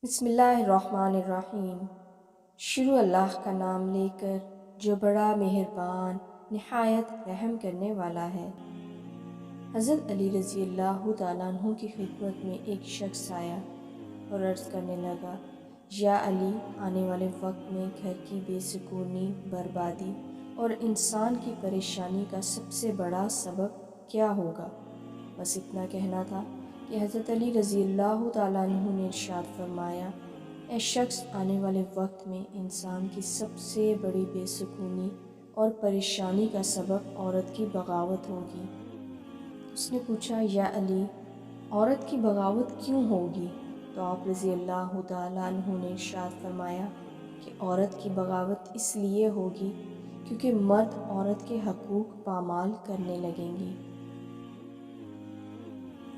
بسم اللہ الرحمن الرحیم۔ شروع اللہ کا نام لے کر جو بڑا مہربان نہایت رحم کرنے والا ہے۔ حضرت علی رضی اللہ تعالیٰ عنہ کی خدمت میں ایک شخص آیا اور عرض کرنے لگا، یا علی، آنے والے وقت میں گھر کی بے سکونی، بربادی اور انسان کی پریشانی کا سب سے بڑا سبب کیا ہوگا؟ بس اتنا کہنا تھا کہ حضرت علی رضی اللہ تعالیٰ عنہ نے ارشاد فرمایا، اے شخص، آنے والے وقت میں انسان کی سب سے بڑی بے سکونی اور پریشانی کا سبب عورت کی بغاوت ہوگی۔ اس نے پوچھا، یا علی، عورت کی بغاوت کیوں ہوگی؟ تو آپ رضی اللہ تعالیٰ عنہ نے ارشاد فرمایا کہ عورت کی بغاوت اس لیے ہوگی کیونکہ مرد عورت کے حقوق پامال کرنے لگیں گے،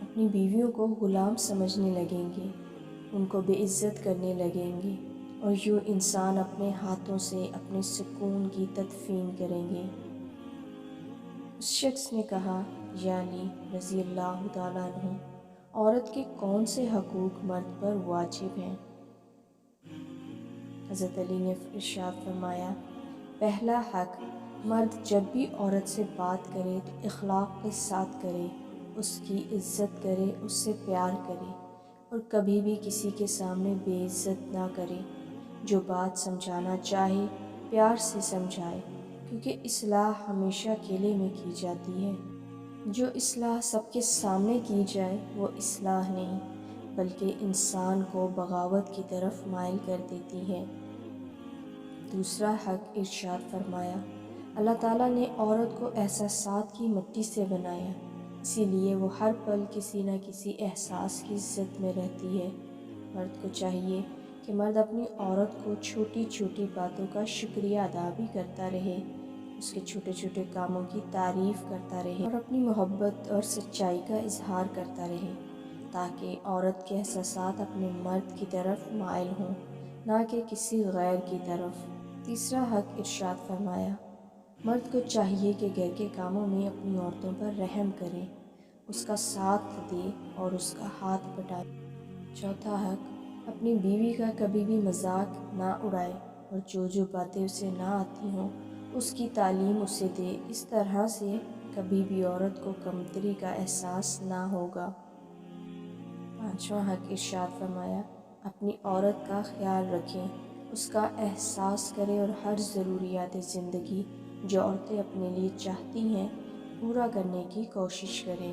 اپنی بیویوں کو غلام سمجھنے لگیں گے، ان کو بے عزت کرنے لگیں گے، اور یوں انسان اپنے ہاتھوں سے اپنے سکون کی تدفین کریں گے۔ اس شخص نے کہا، یا علی رضی اللہ تعالیٰ عنہ، عورت کے کون سے حقوق مرد پر واجب ہیں؟ حضرت علی نے ارشاد فرمایا، پہلا حق، مرد جب بھی عورت سے بات کرے تو اخلاق کے ساتھ کرے، اس کی عزت کرے، اس سے پیار کرے، اور کبھی بھی کسی کے سامنے بے عزت نہ کرے۔ جو بات سمجھانا چاہے پیار سے سمجھائے، کیونکہ اصلاح ہمیشہ اکیلے میں کی جاتی ہے۔ جو اصلاح سب کے سامنے کی جائے وہ اصلاح نہیں، بلکہ انسان کو بغاوت کی طرف مائل کر دیتی ہے۔ دوسرا حق، ارشاد فرمایا، اللہ تعالیٰ نے عورت کو احساسات کی مٹی سے بنایا، اسی لیے وہ ہر پل کسی نہ کسی احساس کی زد میں رہتی ہے۔ مرد کو چاہیے کہ مرد اپنی عورت کو چھوٹی چھوٹی باتوں کا شکریہ ادا بھی کرتا رہے، اس کے چھوٹے چھوٹے کاموں کی تعریف کرتا رہے اور اپنی محبت اور سچائی کا اظہار کرتا رہے، تاکہ عورت کے احساسات اپنے مرد کی طرف مائل ہوں، نہ کہ کسی غیر کی طرف۔ تیسرا حق، ارشاد فرمایا، مرد کو چاہیے کہ گھر کے کاموں میں اپنی عورتوں پر رحم کرے، اس کا ساتھ دے اور اس کا ہاتھ بٹائے۔ چوتھا حق، اپنی بیوی کا کبھی بھی مذاق نہ اڑائے، اور جو باتیں اسے نہ آتی ہوں اس کی تعلیم اسے دے، اس طرح سے کبھی بھی عورت کو کمتری کا احساس نہ ہوگا۔ پانچواں حق، ارشاد فرمایا، اپنی عورت کا خیال رکھیں، اس کا احساس کریں اور ہر ضروریات زندگی جو عورتیں اپنے لیے چاہتی ہیں پورا کرنے کی کوشش کریں۔